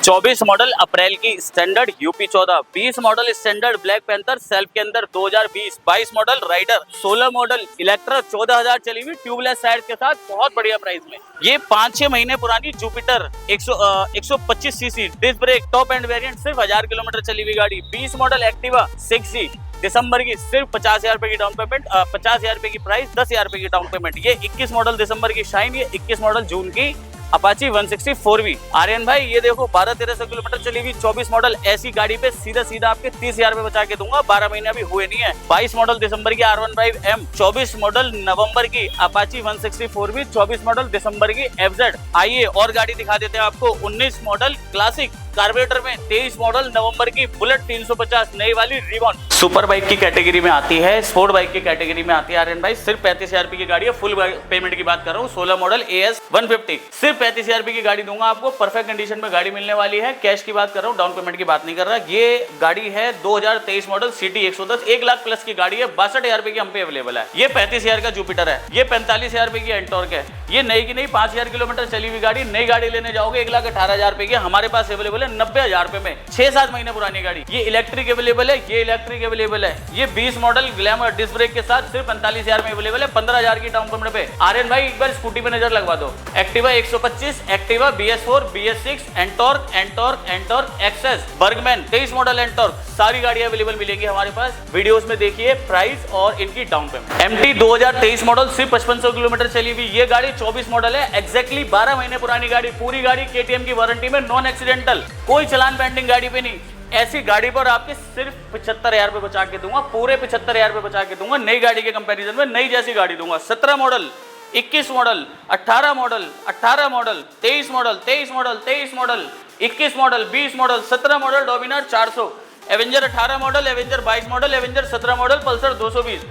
24 model अप्रैल की standard UP 14, 20 model standard black panther self के अंदर 2020, 22 मॉडल राइडर, 16 मॉडल इलेक्ट्रा 14,000 चली हुई ट्यूबलेस साइड के साथ बहुत बढ़िया प्राइस में। ये 5-6 महीने पुरानी Jupiter 125 CC disc brake top end variant, सिर्फ 1000 किलोमीटर चली हुई गाड़ी। 20 मॉडल एक्टिवा 6G दिसंबर की सिर्फ 50,000 रुपए की डाउन पेमेंट, 50,000 रुपए की प्राइस, 10,000 रुपए की डाउन पेमेंट। ये 21 मॉडल दिसंबर की शाइन, ये 21 मॉडल जून की अपाची 160 4V। आर्यन भाई ये देखो 1200-1300 किलोमीटर चली हुई 24 मॉडल, ऐसी गाड़ी पे सीधा सीधा आपके 30,000 रुपए बचा के दूंगा। 12 महीने अभी हुए नहीं है। 22 मॉडल दिसंबर की R15M, 24 मॉडल नवंबर की अपाची 160 4V, 24 मॉडल दिसंबर की FZ। आइए और गाड़ी दिखा देते हैं आपको। 19 मॉडल क्लासिक कार्बोरेटर में, 23 मॉडल नवंबर की बुलेट 350 नई वाली रिवॉन। सुपर बाइक की कैटेगरी में आती है, स्पोर्ट बाइक की कैटेगरी में आती है आर्यन भाई। सिर्फ 35,000 रुपए की गाड़ी है, फुल पेमेंट की बात कर रहा हूँ। 16 मॉडल AS 150, सिर्फ 35,000 रुपए की गाड़ी दूंगा आपको। परफेक्ट कंडीशन में गाड़ी मिलने वाली है। कैश की बात कर रहा हूँ, डाउन पेमेंट की बात नहीं कर रहा। ये गाड़ी है 2023 मॉडल CT 110, 1 लाख प्लस की गाड़ी है। 62,000 रुपए की हम पे अवेलेबल है। ये 35,000 का जुपिटर है, ये 45,000 रुपए की एंटॉर्क है। ये नई की नई 5,000 किलोमीटर चली हुई गाड़ी। नई गाड़ी लेने जाओगे 1,18,000 रुपए की, हमारे पास अवेलेबल है 90,000 रुपए में। 6-7 महीने पुरानी गाड़ी। ये इलेक्ट्रिक अवेलेबल है, ये इलेक्ट्रिक अवेलेबल है। ये 20 मॉडल ग्लैमर डिस्क ब्रेक के साथ सिर्फ 45,000 में अवेलेबल है। 15,000 की डाउन पेमेंट पे। आर्यन भाई एक बार स्कूटी पे नजर लगवा दो। Activa 125, Activa BS4, BS6, Ntorq Access, Burgman 23 model Ntorq, सारी गाड़ियां अवेलेबल मिलेगी हमारे पास। वीडियोस में देखिए प्राइस और इनकी डाउन पेमेंट। MT 2023 मॉडल सिर्फ 5500 किलोमीटर चली हुई। ये गाड़ी 24 मॉडल है, एग्जैक्टली 12 महीने पुरानी गाड़ी। पूरी गाड़ी KTM की वारंटी में, नॉन एक्सीडेंटल, कोई चलान पेंडिंग गाड़ी पे नहीं। ऐसी गाड़ी पर आपके सिर्फ 75,000 रुपए बचा के दूंगा, पूरे 75,000 रुपए बचा के दूंगा। नई गाड़ी के कंपैरिजन में नई जैसी गाड़ी दूंगा। 17 model, 21 model, 18 model, 18 model, 23 model, 23 model, 23 model, 21 model, 20 model, 17 model Dominar 400, Avenger 18 model, Avenger 22 model, Avenger 17 model, Pulsar 220,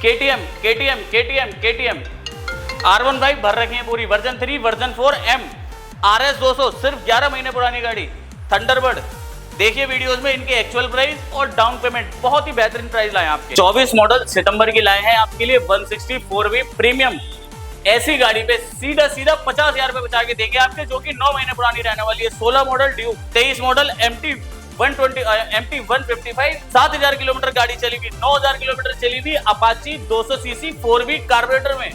KTM R1 bike भर रखी है पूरी। वर्जन 3, वर्जन 4M, RS 200, सिर्फ 11 महीने पुरानी गाड़ी। थंडरबर्ड देखिए वीडियोस में इनके एक्चुअल प्राइस और डाउन पेमेंट, बहुत ही बेहतरीन प्राइस लाए आपके। 24 मॉडल सितंबर की लाए हैं आपके लिए 160 4V प्रीमियम। ऐसी गाड़ी पे सीधा 50,000 रुपए बचा के देंगे आपके, जो कि 9 महीने पुरानी रहने वाली है। 16 model Duke, 23 model MT 155, 7,000 kilometre गाड़ी चली हुई, 9,000 किलोमीटर चली हुई अपाची 200 सीसी 4V कार्बोरेटर में।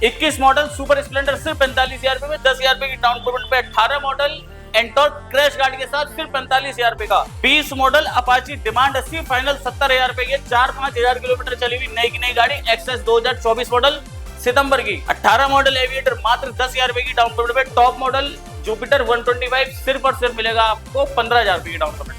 21 मॉडल सुपर स्प्लेंडर सिर्फ 45,000 रुपए में, 10,000 रुपए की डाउन पेमेंट पे। 18 मॉडल एंटॉर्क क्रैश गार्ड के साथ सिर्फ 45,000 रुपए का। 20 मॉडल अपाची डिमांड 80, फाइनल 70,000 रुपए की। 4-5,000 किलोमीटर चली हुई नई की नई गाड़ी, एक्सेस 2024 मॉडल सितंबर की। 18 मॉडल एविएटर मात्र 10,000 रुपए की डाउन पेमेंट पे। टॉप मॉडल जुपिटर 125 सिर्फ और सिर्फ मिलेगा आपको 15,000 रुपए की down payment.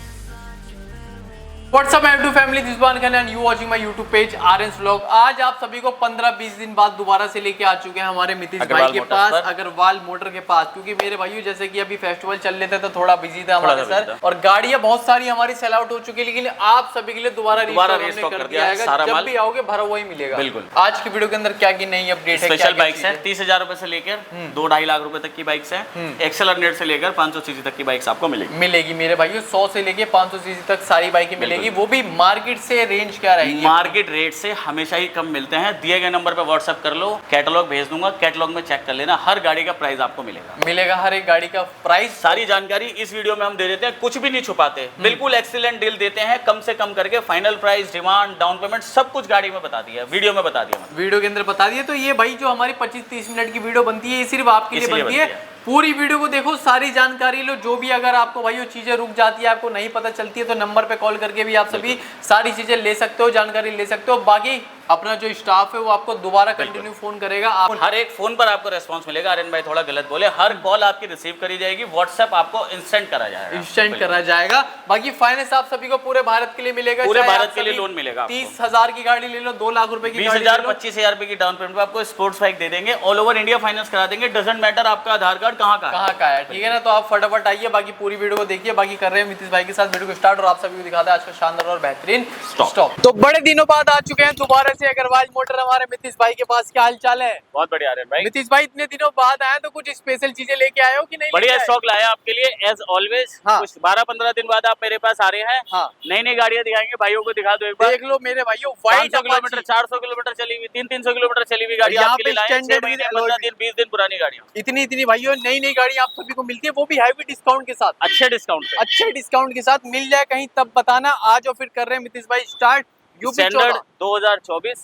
What's up M2 family, this is Ban Khan and you watching my YouTube page RN's Vlog। आज आप सभी को 15-20 दिन बाद दोबारा से लेके आ चुके हैं हमारे मितिश भाई के पास, अग्रवाल मोटर के पास। क्योंकि मेरे भाइयों जैसे कि अभी फेस्टिवल चल रहे थे तो थोड़ा बिजी था हमारे सर, और गाड़ियां बहुत सारी हमारी सेल आउट हो चुकी है, लेकिन आप सभी के लिए दोबारा रीस्टॉक कर दिया है। जब भी आओगे भरा हुआ ही मिलेगा। बिल्कुल। आज की वीडियो के अंदर क्या की नई अपडेट है? स्पेशल बाइक्स है, 30,000 रुपए से लेकर 2-2.5 लाख रुपए तक की बाइक्स है। एक्सेलरेटर से लेकर 500 सीसी तक की बाइक्स आपको मिलेगी मेरे भाइयों। 100 से लेकर 500 सीसी तक सारी बाइकें मिलेगी। वो भी मार्केट से रेंज क्या रहेगी? मार्केट रेट से हमेशा ही कम मिलते हैं। दिए गए नंबर पे व्हाट्सएप कर लो, कैटलॉग भेज दूंगा, कैटलॉग में चेक कर लेना। हर गाड़ी का प्राइस आपको मिलेगा हर एक गाड़ी का प्राइस। सारी जानकारी इस वीडियो में हम दे देते हैं, कुछ भी नहीं छुपाते, बिल्कुल एक्सीलेंट डील देते हैं। कम से कम करके final price, demand, down payment सब कुछ गाड़ी में बता दिया, वीडियो में बता दिया, वीडियो के अंदर बता दिया। तो ये भाई जो हमारी 25-30 मिनट की वीडियो बनती है, ये सिर्फ आपके लिए बनती है। पूरी वीडियो को देखो, सारी जानकारी लो। जो भी अगर आपको भाई वो चीजें रुक जाती है, आपको नहीं पता चलती है, तो नंबर पे कॉल करके भी आप सभी सारी चीजें ले सकते हो, जानकारी ले सकते हो। बाकी अपना जो स्टाफ है वो आपको दोबारा कंटिन्यू फोन करेगा। आप हर एक फोन पर आपको रेस्पॉन्स मिलेगा। आर्यन भाई थोड़ा गलत बोले, हर कॉल आपकी रिसीव करी जाएगी, व्हाट्सएप आपको इंस्टेंट करा जाएगा, बाकी फाइनेंस आप सभी को पूरे भारत के लिए मिलेगा। पूरे भारत के लिए लोन मिलेगा। 30,000 की गाड़ी ले लो, 2 लाख रुपए की 20,000 25,000 रुपए की डाउन पेमेंट पे आपको स्पोर्ट्स बाइक दे देंगे। ऑल ओवर इंडिया फाइनेंस करा देंगे। डजंट मैटर आपका आधार कार्ड कहाँ का है, ठीक है ना। तो आप फटाफट आइए, बाकी पूरी वीडियो को देखिए। बाकी कर रहे हैं मितिश भाई के साथ वीडियो को स्टार्ट, और आप सभी को दिखाते हैं आज का शानदार और बेहतरीन स्टॉक। तो बड़े दिनों बाद आ चुके हैं दोबारा कैसे अग्रवाल मोटर हमारे मितिश भाई के पास, क्या हाल चाल है? बहुत बढ़िया आर्यन भाई। मितिश भाई इतने दिनों बाद आए तो कुछ स्पेशल चीजें लेके आए हो कि नहीं? बढ़िया स्टॉक लाया आपके लिए एज ऑलवेज। हाँ। कुछ 12-15 दिन बाद आप मेरे पास आ रहे हैं। हाँ। नई नई गाड़ियां दिखाएंगे, भाइयों को दिखा दो एक बार। देख लो मेरे भाइयों, वाइट 500 किलोमीटर 400 किलोमीटर चली हुई, 300 किलोमीटर चली हुई गाड़ी यहाँ आपके लिए पे लाए हैं। 6 standard महीने with 15 alloy दिन 20 दिन पुरानी गाड़ियां इतनी भाइयों नई नई गाड़ी आप सभी को मिलती है, वो भी हैवी डिस्काउंट के साथ। अच्छे डिस्काउंट पे। अच्छे डिस्काउंट के साथ मिल जाए कहीं तब बताना। आज और फिर कर रहे हैं मितिश भाई स्टार्ट यूपी स्टैंडर्ड 14। 2024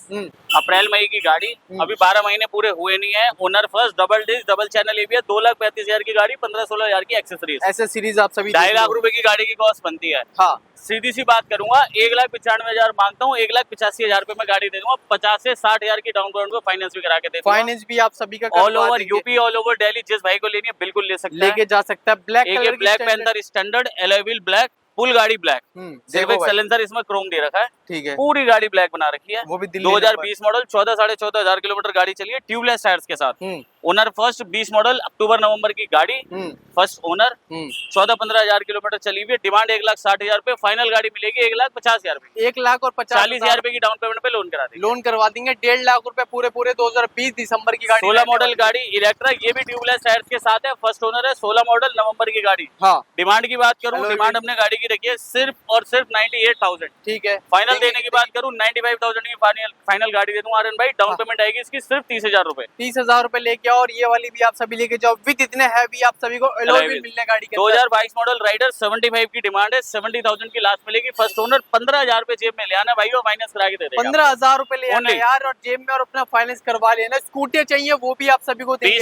अप्रैल मई की गाड़ी। अभी 12 महीने पूरे हुए नहीं है। Owner first, double disc, double channel ABS, 2,35,000 की गाड़ी, 15-16,000 की एक्सेसरीज। ऐसे सीरीज आप सभी 2.5 लाख रुपए की गाड़ी की कॉस्ट बनती है। हाँ। सीधी सी बात करूंगा, 1,95,000 मांगता हूँ, 1,85,000 रुपए में गाड़ी दे दूंगा। 50 से 60,000 की डाउन पेमेंट पे फाइनेंस भी करा के दे दूंगा। फाइनेंस भी आप सभी का all over UP, all over Delhi, जिस भाई को लेनी है बिल्कुल ले सकते हैं। लेके जा सकता है। ब्लैक एक colour black panther standard alloy wheel black, full गाड़ी ब्लैक, सिर्फ एक साइलेंसर इसमें क्रोम दे रखा है। ठीक है। पूरी गाड़ी ब्लैक बना रखी है। वो भी दिल्ली 2020 मॉडल, 14,500 किलोमीटर गाड़ी चली है, ट्यूबलेस टायर्स के साथ। ओनर फर्स्ट, 20 मॉडल, अक्टूबर नवंबर की गाड़ी, फर्स्ट ओनर, 14-15,000 किलोमीटर चली हुई है। डिमांड 1,60,000 रुपए, फाइनल गाड़ी मिलेगी 1,50,000 रुपए। 1,50,000 रुपए की डाउन पेमेंट पे लोन करा देंगे। लोन करवा देंगे। 1.5 लाख रुपए पूरे 2020 दिसंबर की गाड़ी। 16 मॉडल गाड़ी इलेक्ट्रा, ये भी ट्यूबलेस टायर्स के साथ है। फर्स्ट ओनर है, 16 मॉडल, नवंबर की गाड़ी। हाँ। डिमांड की बात करूं, Alloy डिमांड हमने गाड़ी की रखी है सिर्फ और सिर्फ 98,000। ठीक है। फाइनल देने की बात करूं, 95,000 की फाइनल गाड़ी दे दूं आर्यन भाई। डाउन पेमेंट आएगी इसकी सिर्फ 30,000 रुपए। 30,000 रुपए लेके आओ और ये वाली भी आप सभी लेके जाओ विद इतने हैवी आप सभी को एलॉय व्हील मिलने गाड़ी के अंदर। 2022 मॉडल राइडर, 75 की डिमांड है, 70,000 की लास्ट मिलेगी। फर्स्ट ओनर, 15,000 रुपए जेब में ले आना भाई, और फाइनेंस करा के दे देगा। 15,000 रुपए ले आना Only। यार, और जेब में और अपना फाइनेंस करवा लेना। स्कूटी चाहिए वो भी आप सभी को देंगे।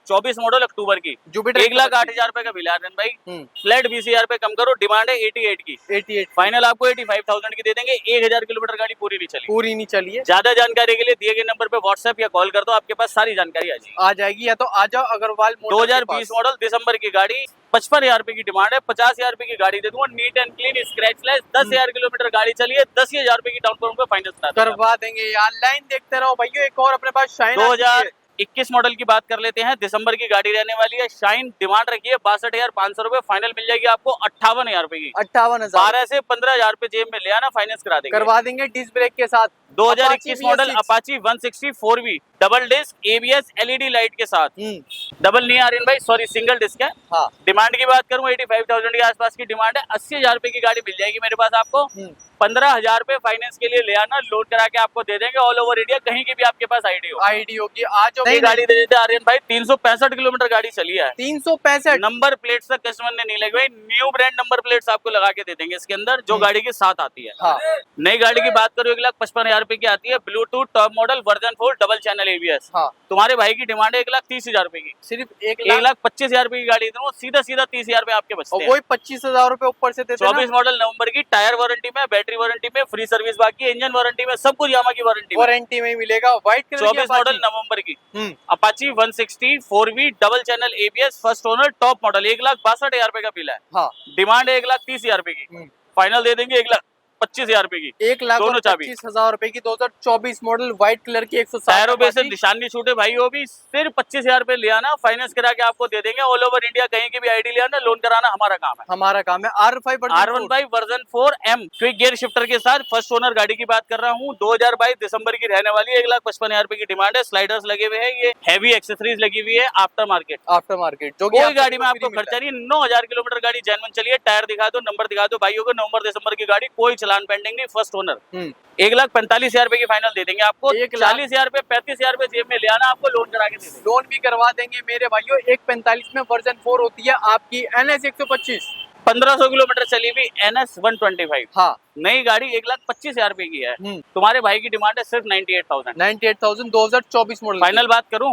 24 मॉडल अक्टूबर की, जुपिटर 1,08,000 रुपए का बिल है आर्यन भाई। फ्लैट 20,000 रुपए कम करो, डिमांड है 88 की। 88 फाइनल आपको 85,000 की दे देंगे। 1,000 किलोमीटर गाड़ी पूरी नहीं चली। पूरी नहीं चली है। ज्यादा जानकारी के लिए दिए गए नंबर पे व्हाट्सएप या कॉल कर दो, आपके पास सारी जानकारी आ जाएगी। आ जाएगी, या तो आ जाओ अग्रवाल मोटर 2020 मॉडल, दिसंबर की गाड़ी, 55,000 रुपए की डिमांड है। 50,000 रुपए की गाड़ी दे दूंगा, neat and clean, scratchless. 10,000 kilometre गाड़ी चली है, 10,000 रुपए की डाउन पेमेंट पे फाइनेंस करवा देंगे यार। लाइन देखते रहो भैया। एक और अपने पास शाइन 2021 मॉडल की बात कर लेते हैं। दिसंबर की गाड़ी रहने वाली है। शाइन डिमांड रखी है 62,500 रुपए, फाइनल मिल जाएगी आपको 58,000 रुपए की। 58,000 12 से 15,000 रुपए जेब में ले आना, फाइनेंस करा देंगे। करवा देंगे डिस्क ब्रेक के साथ। 2021 model Apache 160 4V, double disc, ABS, LED light के साथ। डबल नहीं आर्यन भाई, सॉरी, सिंगल डिस्क है। हाँ। डिमांड की बात करूं 85,000 के आसपास की डिमांड है। 80,000 रुपए की गाड़ी मिल जाएगी मेरे पास आपको। 15,000 रुपए फाइनेंस के लिए ले आना, लोड करा के आपको दे देंगे। ऑल ओवर इंडिया, कहीं की भी आपके पास आईडी होगी। आज नई गाड़ी दे देते आर्यन भाई। 365 किलोमीटर गाड़ी चली है। 365 नंबर प्लेट तक कस्टमर ने नहीं लगवाई। न्यू ब्रांड नंबर प्लेट्स आपको लगा के दे देंगे इसके अंदर, जो गाड़ी के साथ आती है। हाँ। नई गाड़ी की बात करूं 1,55,000 रुपए की आती है। Bluetooth, top model, version 4, double channel ABS. हाँ। तुम्हारे भाई की डिमांड है 1,30,000 रुपए की। सिर्फ 1,25,000 रुपए की गाड़ी दूंगा, सीधा 30,000 रुपए आपके बचते हैं। वही 25,000 रुपए ऊपर से देते हैं। 24 मॉडल नवंबर की, टायर वारंटी में, बैटरी वारंटी में, फ्री सर्विस बाकी, इंजन वारंटी में, सब कुछ यामा की वारंटी में मिलेगा। व्हाइट कलर 24 मॉडल नवंबर की Apache 160 4V, double channel ABS, first owner, top model, 1,62,000 रुपए का बिल है। हाँ। डिमांड है 1,30,000 रुपए की। फाइनल दे देंगे 1,25,000 रुपए की। 1,25,000 रुपए की 2024 मॉडल व्हाइट कलर की 160। टायरों पे से निशान नहीं छूटे भाई, वो भी सिर्फ 25,000 रुपए ले आना, फाइनेंस करा के आपको दे देंगे। ऑल ओवर इंडिया, कहीं की भी आईडी ले आना, लोन कराना हमारा काम है। हमारा काम है। R15 version 4M quick gear shifter के साथ, फर्स्ट ओनर गाड़ी की बात कर रहा हूँ। 2022 दिसंबर की रहने वाली है। 1,55,000 रुपए की डिमांड है। स्लाइडर्स लगे हुए हैं, ये हैवी एक्सेसरीज लगी हुई है, आफ्टर मार्केट। जो कोई गाड़ी में आपको खर्चा नहीं। 9,000 किलोमीटर गाड़ी जेन्युइन चली है। टायर दिखा दो, नंबर दिखा दो भाइयों को। नवंबर दिसंबर की गाड़ी, कोई चलान पेंडिंग नहीं, फर्स्ट ओनर। 1,45,000 रुपए की फाइनल दे देंगे आपको। 40,000 रुपए, 35,000 रुपए जेब में ले आना, आपको लोन करा के दे देंगे। लोन भी करवा देंगे मेरे भाइयों। 1,45 में वर्जन 4 होती है आपकी NS 125। 1500 किलोमीटर चली हुई NS 125। हाँ। नई गाड़ी 1,25,000 रुपए की है। तुम्हारे भाई की डिमांड है सिर्फ 98,000। 98,000 2024 मॉडल। फाइनल बात करूं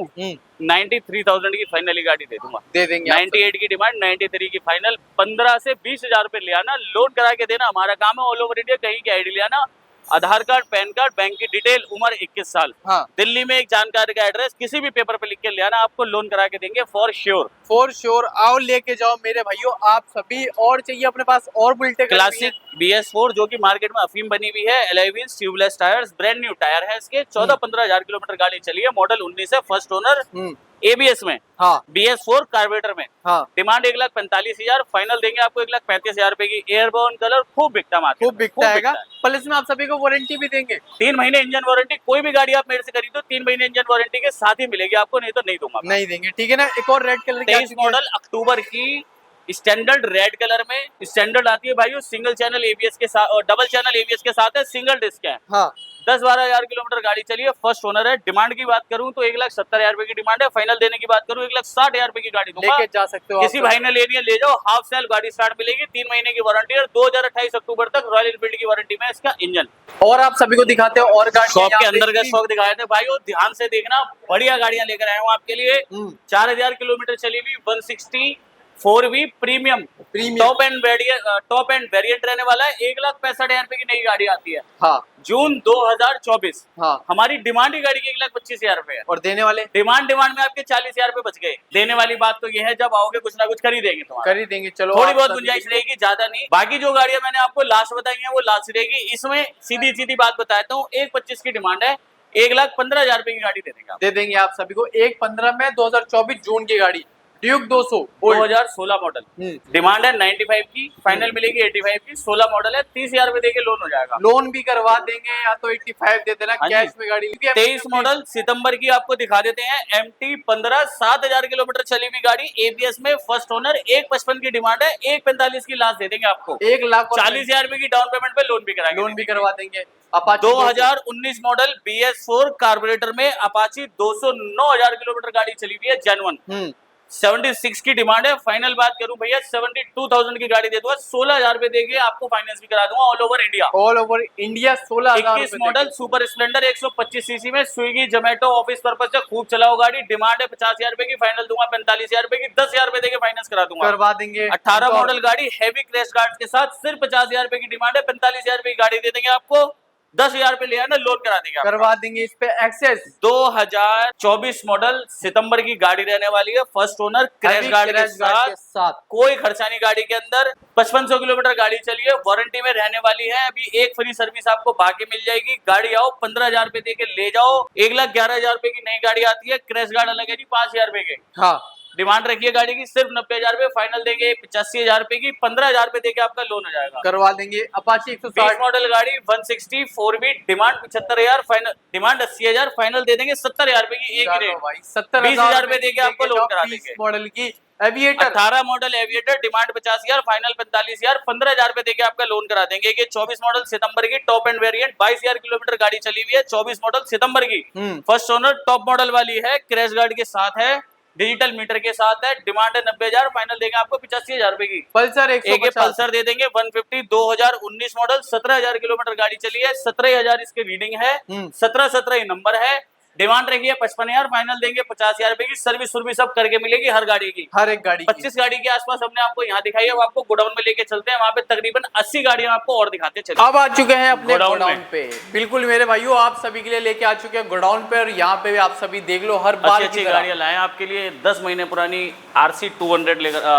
93,000 की फाइनली गाड़ी दे दूंगा। दे देंगे। 98 की डिमांड, 93 की फाइनल। 15 से 20,000 रुपए ले आना, लोन करा के देना हमारा काम है। ऑल ओवर इंडिया, कहीं की आईडी ले आना, आधार कार्ड, पैन कार्ड, बैंक की डिटेल, उम्र 21 साल। हाँ। दिल्ली में एक जानकारी का एड्रेस, किसी भी पेपर पे लिख के ले आना, आपको लोन करा के देंगे फॉर श्योर। आओ लेके जाओ मेरे भाइयों आप सभी। और चाहिए अपने पास और बुलेट क्लासिक BS4, जो कि मार्केट में अफीम बनी हुई है। Alloy wheels, tubeless tyres, brand new tyre है इसके। 14-15,000 किलोमीटर गाड़ी चली है। मॉडल 19 है, फर्स्ट ओनर। ABS में, हाँ BS4 कार्बोरेटर में, हाँ डिमांड 1,45,000, फाइनल देंगे आपको 1,35,000 रुपए की। एयरबोर्न कलर खूब बिकता मार्केट खूब में, बिकता है। प्लस में आप सभी को वारंटी भी देंगे। 3 महीने इंजन वारंटी, कोई भी गाड़ी आप मेरे से खरीदो 3 महीने इंजन वारंटी के साथ ही मिलेगी आपको, नहीं तो नहीं दूंगा। नहीं देंगे, ठीक है ना। एक और रेड कलर की 23 मॉडल अक्टूबर की स्टैंडर्ड रेड कलर में, स्टैंडर्ड आती है भाई, सिंगल चैनल ABS के साथ और डबल चैनल ABS के साथ है, सिंगल डिस्क है। हाँ 10-12 हजार किलोमीटर गाड़ी चली है, फर्स्ट ओनर है। डिमांड की बात करूं तो 1,70,000 रुपए की डिमांड है, फाइनल देने की बात करूं 1,60,000 रुपए की गाड़ी दूंगा। लेके जा सकते हो किसी भाई ने लेनी है ले जाओ, हाफ सेल गाड़ी स्टार्ट मिलेगी, 3 महीने की वारंटी और 2028 अक्टूबर तक रॉयल एनफील्ड की वारंटी में इसका इंजन। और आप सभी को दिखाते हो और गाड़ी शॉप के अंदर का स्टॉक दिखाए थे भाई, वो ध्यान से देखना, बढ़िया गाड़ियां लेकर आया हूँ आपके लिए। 4,000 किलोमीटर चली हुई 160 4V premium top end variant रहने वाला है। 1,65,000 रुपए की नई गाड़ी आती है। हाँ जून 2024। हाँ हमारी डिमांड ही गाड़ी की 1,25,000 रुपए है और देने वाले डिमांड में आपके 40,000 रुपए बच गए। देने वाली बात तो ये है, जब आओगे कुछ ना कुछ खरीदेंगे तो खरीदेंगे। चलो थोड़ी बहुत गुंजाइश रहेगी, ज्यादा नहीं। बाकी जो गाड़ियां मैंने आपको लास्ट बताई हैं वो लास्ट रहेगी। इसमें सीधी सीधी बात बताता हूँ, 1,25 की डिमांड है, 1,15,000 रुपए की गाड़ी दे देंगे आप सभी को। 1,15 में 2024 जून की गाड़ी ड्यूक 200 2016 मॉडल। डिमांड है 95 की, फाइनल मिलेगी 85 की। 16 मॉडल है, 30,000 रुपए देके लोन हो जाएगा। लोन भी करवा देंगे या तो 85 दे देना कैश में गाड़ी। 23 मॉडल सितंबर की आपको दिखा देते हैं। MT-15 7,000 किलोमीटर चली हुई गाड़ी, ABS में, फर्स्ट ओनर। 1,55 की डिमांड है, 1,45 की लास्ट दे देंगे आपको। 1,40,000 रुपए की डाउन पेमेंट पे लोन भी करवा देंगे। 2019 मॉडल BS4 कार्बोरेटर में अपाची 209,000 किलोमीटर गाड़ी चली हुई है, जेन्युइन। 76 की डिमांड है, फाइनल बात करूं भैया 72,000 की गाड़ी दे दूंगा। 16,000 रुपए देके आपको फाइनेंस भी करा दूंगा all over India. 16,000। 21 model super Splendor 125 CC में, स्विगी जोमेटो ऑफिस पर्पज से खूब चलाओ गाड़ी। डिमांड है 50,000 रुपए की, फाइनल दूंगा 45,000 रुपए की। 10,000 रुपए देके फाइनेंस करा दूंगा, करवा देंगे। 18 मॉडल गाड़ी हैवी क्रैश गार्ड के साथ, सिर्फ 50,000 रुपए की डिमांड है, 45,000 रुपए की गाड़ी दे देंगे आपको। 10,000 रुपए ले आना, लोन करा देंगे, करवा देंगे इस पे एक्सेस। 2024 मॉडल सितंबर की गाड़ी रहने वाली है, फर्स्ट ओनर, क्रैश गार्ड के साथ, कोई खर्चा नहीं गाड़ी के अंदर। 5500 किलोमीटर गाड़ी चली है, वारंटी में रहने वाली है। अभी एक फ्री सर्विस आपको बाकी मिल जाएगी। गाड़ी आओ, 15,000 रुपए दे के ले जाओ। 1,11,000 रुपए की नई गाड़ी आती है, क्रैश गार्ड अलग है जी, 5,000 रुपए के। हाँ डिमांड रखिए गाड़ी की सिर्फ 90,000 रुपए, फाइनल देंगे 85,000 रुपए की। 15,000 रुपए देके आपका लोन हो जाएगा, करवा देंगे। अपाची 160 मॉडल गाड़ी 160 4V, demand 75,000, final demand 80,000, final दे देंगे 70,000 रुपए की। एक ही रेट भाई 70,000 20,000 रुपए देके आपको लोन करा देंगे। मॉडल की aviator 18 model aviator, demand 50,000, final 45,000, 15,000 रुपए देके आपका लोन करा देंगे। ये 24 मॉडल सितंबर की टॉप एंड वेरिएंट, 22,000 किलोमीटर गाड़ी चली हुई है। 24 मॉडल सितंबर की, फर्स्ट ओनर, टॉप मॉडल वाली है, क्रैश गार्ड के साथ है, डिजिटल मीटर के साथ है। डिमांड है 90,000, फाइनल देंगे आपको 85,000 रुपए की। पल्सर एक पल्सर दे देंगे 150 2019 मॉडल, 17,000 किलोमीटर गाड़ी चली है, 17,000 इसके रीडिंग है, 17 नंबर है। डिमांड रखी है 55,000, फाइनल देंगे 50,000 रुपए की। सर्विस सब करके मिलेगी हर गाड़ी की, हर एक गाड़ी 25 गाड़ी के आसपास हमने आपको यहाँ दिखाई है। वो आपको गोडाउन में लेके चलते हैं, वहाँ पे तकरीबन 80 गाड़ियां आपको और दिखाते चले। अब आ चुके हैं अपने गोडाउन पे। बिल्कुल मेरे भाइयों, आप सभी के लिए लेके आ चुके हैं गोडाउन पे, और यहाँ पे भी आप सभी देख लो हर बार अच्छी गाड़ियां लाए आपके लिए। 10 महीने पुरानी RC 200 लेकर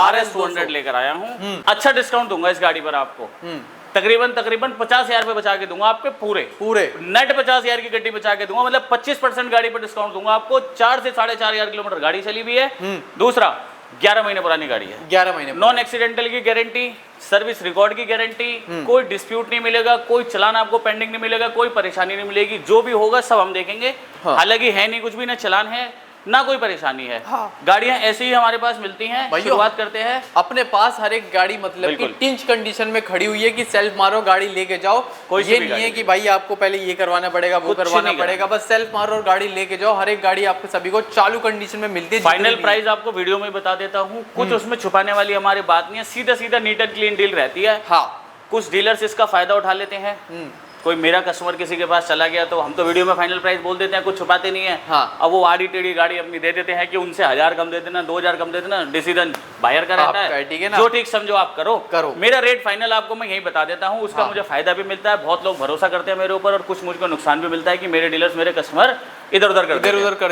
RS 200 लेकर आया हूँ। अच्छा डिस्काउंट दूंगा इस गाड़ी पर आपको, तकरीबन 50,000 रुपए बचा के दूंगा आपके पूरे नेट 50,000 की गड्डी बचा के दूंगा, मतलब 25% गाड़ी पर डिस्काउंट दूंगा आपको। 4 से 4,500 किलोमीटर गाड़ी चली हुई है। दूसरा 11 महीने पुरानी गाड़ी है, 11 महीने, नॉन एक्सीडेंटल की गारंटी, सर्विस रिकॉर्ड की गारंटी, कोई डिस्प्यूट नहीं मिलेगा, कोई चलान आपको पेंडिंग नहीं मिलेगा, कोई परेशानी नहीं मिलेगी। जो भी होगा सब हम देखेंगे। हालांकि है नहीं कुछ भी, ना चलान है ना कोई परेशानी है। गाड़ियां ऐसे ही हमारे पास मिलती हैं। शुरुआत करते हैं, अपने पास हर एक गाड़ी मतलब कि टिंच कंडीशन में खड़ी हुई है कि सेल्फ मारो गाड़ी लेके जाओ। ये नहीं है कि भाई आपको पहले ये करवाना पड़ेगा वो करवाना पड़ेगा, बस सेल्फ मारो और गाड़ी लेके जाओ। हर एक गाड़ी आपको सभी को चालू कंडीशन में मिलती है। फाइनल प्राइस आपको वीडियो में बता देता हूँ, कुछ उसमें छुपाने वाली हमारी बात नहीं है, सीधा नीट एंड क्लीन डील रहती है। कुछ डीलर्स इसका फायदा उठा लेते हैं। कोई मेरा कस्टमर किसी के पास चला गया तो हम तो वीडियो में फाइनल प्राइस बोल देते हैं, कुछ छुपाते नहीं है। अब वो आड़ी टेढ़ी गाड़ी अपनी दे देते हैं कि उनसे 1000 कम दे देना, 2,000 कम दे देना। डिसीजन बायर का रहता है, ठीक है ना, जो ठीक समझो आप करो। मेरा रेट फाइनल आपको मैं यही बता देता हूँ, उसका मुझे फायदा भी मिलता है, बहुत लोग भरोसा करते हैं मेरे ऊपर, और कुछ मुझको नुकसान भी मिलता है कि मेरे डीलर्स मेरे कस्टमर इधर उधर कर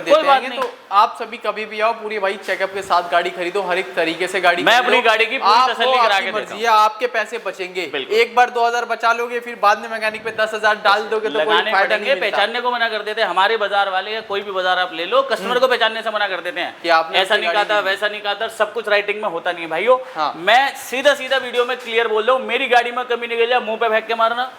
देते हैं। तो आप सभी कभी भी आओ, पूरी भाई चेकअप के साथ गाड़ी खरीदो, हर एक तरीके से गाड़ी मैं अपनी गाड़ी की पूरी तसल्ली करा के देता हूं। आपके पैसे बचेंगे, एक बार 2000 बचा लोगे, फिर बाद में मैकेनिक पे 10,000 डाल दोगे तो कोई फायदा नहीं। पहचानने को मना कर देते हैं हमारे बाजार वाले, या कोई भी बाजार आप ले लो, कस्टमर को पहचानने से मना कर देते हैं कि आपने ऐसा नहीं कहा था, वैसा नहीं कहा था। सब कुछ राइटिंग में होता नहीं भाइयों। मैं सीधा सीधा वीडियो में क्लियर बोल रहा हूँ, मेरी गाड़ी में कमी नहीं गई, मुंह पे फेंक के मारना।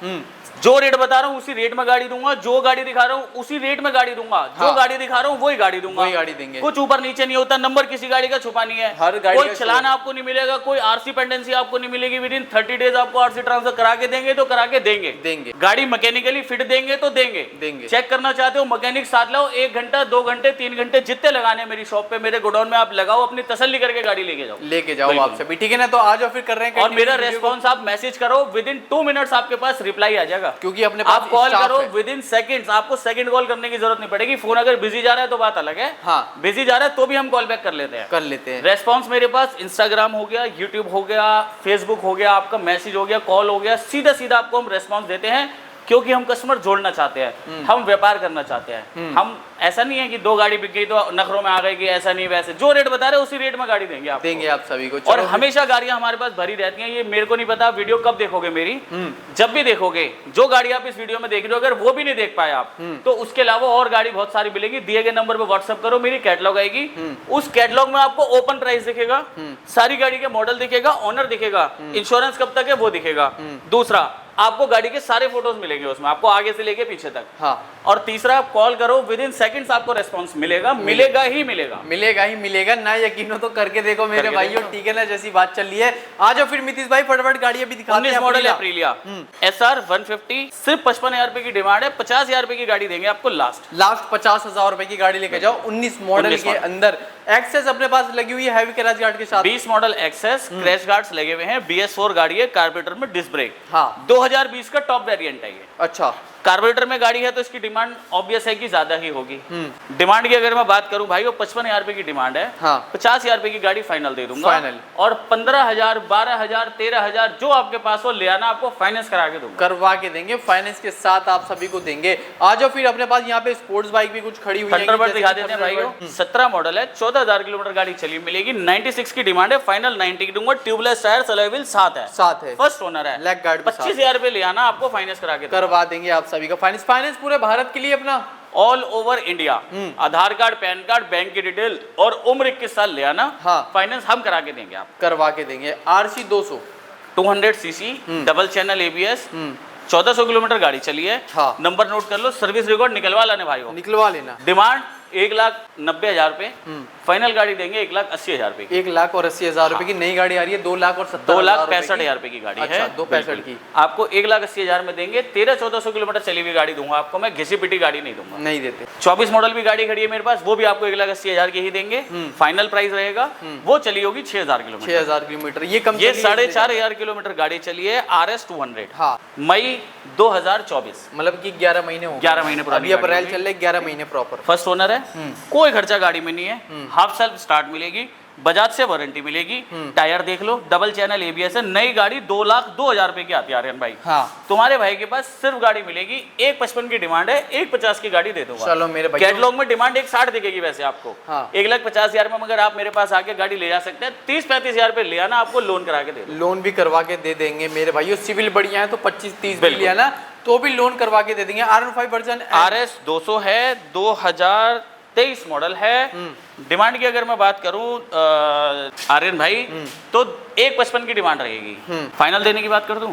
जो रेट बता रहा हूँ उसी रेट में गाड़ी दूंगा, जो गाड़ी दिखा रहा हूँ उसी रेट में गाड़ी दूंगा, जो गाड़ी दिखा रहा हूँ वही गाड़ी दूंगा, वही गाड़ी देंगे। कुछ ऊपर नीचे नहीं होता, नंबर किसी गाड़ी का छुपा नहीं है, हर गाड़ी कोई चलान आपको नहीं मिलेगा, कोई आरसी पेंडेंसी आपको नहीं मिलेगी। विद इन 30 डेज आपको आरसी ट्रांसफर करा के देंगे तो करा के देंगे। गाड़ी मैकेनिकली फिट देंगे तो देंगे। चेक करना चाहते हो मैकेनिक साथ लाओ, 1 घंटा 2 घंटे 3 घंटे जितने लगाने मेरी शॉप पे, मेरे गोडाउन में आप लगाओ, अपनी तसल्ली करके गाड़ी लेके जाओ आप सभी। ठीक है ना, तो आज फिर कर रहे हैं और मेरा रेस्पॉन्स आप मैसेज करो, विद इन 2 मिनट्स आपके पास रिप्लाई आ जाएगा, क्योंकि अपने पास आप कॉल करो विद इन सेकंड्स, आपको सेकंड कॉल करने की जरूरत नहीं पड़ेगी। फोन अगर बिजी जा रहा है तो बात अलग है, बिजी जा रहा है तो भी हम कॉल बैक कर लेते हैं। रेस्पॉन्स मेरे पास इंस्टाग्राम हो गया, यूट्यूब हो गया, फेसबुक हो गया, आपका मैसेज हो गया, कॉल हो गया, सीधा सीधा आपको हम रेस्पॉन्स देते हैं, क्योंकि हम कस्टमर जोड़ना चाहते हैं, हम व्यापार करना चाहते हैं। हम ऐसा नहीं है कि 2 गाड़ी बिक गई तो नखरों में आ गई कि ऐसा नहीं वैसे, जो रेट बता रहे उसी रेट में गाड़ी देंगे आप सभी को। और हमेशा गाड़ियां हमारे पास भरी रहती हैं। ये मेरे को नहीं पता वीडियो कब देखोगे मेरी, जब भी देखोगे, जो गाड़ी आप इस वीडियो में देख रहे हो, अगर वो भी नहीं देख पाए आप तो उसके अलावा और गाड़ी बहुत सारी मिलेगी। दिए गए नंबर पे व्हाट्सएप करो, मेरी कैटलॉग आएगी, उस कैटलॉग में आपको ओपन प्राइस दिखेगा, सारी गाड़ी के मॉडल दिखेगा, ऑनर दिखेगा, इंश्योरेंस कब तक है वो दिखेगा। दूसरा, आपको गाड़ी के सारे फोटोज मिलेंगे उसमें, आपको आगे से लेके पीछे तक। और तीसरा, आप कॉल करो, विद इन सेकंड्स आपको रेस्पॉन्स मिलेगा ही मिलेगा। ना यकीन हो तो करके देखो मेरे भाइयों, ठीक है ना, जैसी बात चल रही है। आज फिर मितिश भाई फटाफट गाड़ी अभी दिखाते हैं। मॉडल एप्रिलिया SR 150, सिर्फ 55,000 रुपए की डिमांड है, 50,000 रुपए की गाड़ी देंगे आपको लास्ट 50,000 रुपए की गाड़ी लेके जाओ। 19 मॉडल के अंदर एक्सेस अपने पास लगी हुई है, हैवी क्रैश गार्ड के साथ। 20 मॉडल एक्सेस क्रैश गार्ड्स लगे हुए हैं, BS4 गाड़ी है, कार्बोरेटर में डिस्क ब्रेक। 2020 का टॉप वेरिएंट है ये। अच्छा, कार्बोरेटर में गाड़ी है तो इसकी डिमांड ऑब्वियस है कि ज्यादा ही होगी। डिमांड की अगर मैं बात करूं भाई, वो 55,000 रुपए की डिमांड है। 50,000 रुपए की गाड़ी फाइनल दे दूंगा, और 15,000 12,000 13,000 जो आपके पास हो ले आना, आपको फाइनेंस करा के दूंगा, करवा के देंगे, फाइनेंस के साथ आप सभी को देंगे। आज फिर अपने पास यहाँ पे स्पोर्ट्स बाइक भी कुछ खड़ी हुई है, थंडरबर्ड दिखा देते हैं भाई। 17 मॉडल है, 14,000 किलोमीटर गाड़ी चली मिलेगी, 96 की डिमांड है, फाइनल 90 की दूंगा, ट्यूबलेस टायर, अलॉय व्हील साथ है, फर्स्ट ओनर है, लेग गार्ड 25,000 रुपए ले आना, आपको फाइनेंस करा के करवा देंगे आप सभी का। फाइनेंस पूरे भारत के लिए अपना, ऑल ओवर इंडिया। आधार कार्ड, पैन कार्ड, बैंक की डिटेल और उम्र 21 साल ले आना, फाइनेंस हम करा के देंगे, आप करवा के देंगे। RC 200 200 CC double channel ABS, 1400 kilometre गाड़ी चली है। नंबर नोट कर लो, सर्विस रिकॉर्ड निकलवा लेने भाइयों, निकलवा लेना। डिमांड 1,90,000 रुपए, फाइनल गाड़ी देंगे 1,80,000 रुपए की। 1,80,000 रुपए की नई गाड़ी आ रही है, 2,65,000 रुपए की गाड़ी है, 2,65,000 की आपको 1,80,000 में देंगे। 1300-1400 किलोमीटर चली हुई गाड़ी दूंगा आपको मैं, घिसी पिटी गाड़ी नहीं दूंगा, नहीं देते। 24 मॉडल भी गाड़ी खड़ी है मेरे पास, वो भी आपको 1,80,000 की ही देंगे। फाइनल प्राइस रहेगा, वो चली होगी 6,000 किलोमीटर। 6,000 किलोमीटर ये 4,500 किलोमीटर गाड़ी चली है, RS 200, मई 2024, मतलब कि 11 महीने हो, 11 महीने पुरानी, अभी अप्रैल चल रहे, 11 महीने प्रॉपर। फर्स्ट ओनर है, कोई खर्चा गाड़ी में नहीं है, हाफ सेल्फ स्टार्ट मिलेगी, बजाज से वारंटी मिलेगी, टायर देख लो, डबल चैनल ABS है, नई गाड़ी 2,02,000 रुपए की आती है आर्यन भाई। तुम्हारे भाई के पास सिर्फ गाड़ी मिलेगी, 1,55 की डिमांड है, 1,50 की गाड़ी दे दूंगा। चलो मेरे भाई, कैटलॉग में डिमांड 1,60 दिखेगी वैसे आपको, 1,50,000 में मगर आप मेरे पास आके गाड़ी ले जा सकते हैं। 30-35,000 रुपए ले आना, आपको लोन करा के दे, लोन भी करवा के दे देंगे मेरे भाई। सिविल बढ़िया है तो 25-30 भी ले आना तो भी लोन करवा के दे देंगे। R15 वर्जन RS 200 है, 2023 मॉडल है। डिमांड की अगर मैं बात करूं आर्यन भाई, तो 1,55 की डिमांड रहेगी, फाइनल देने की बात कर दूं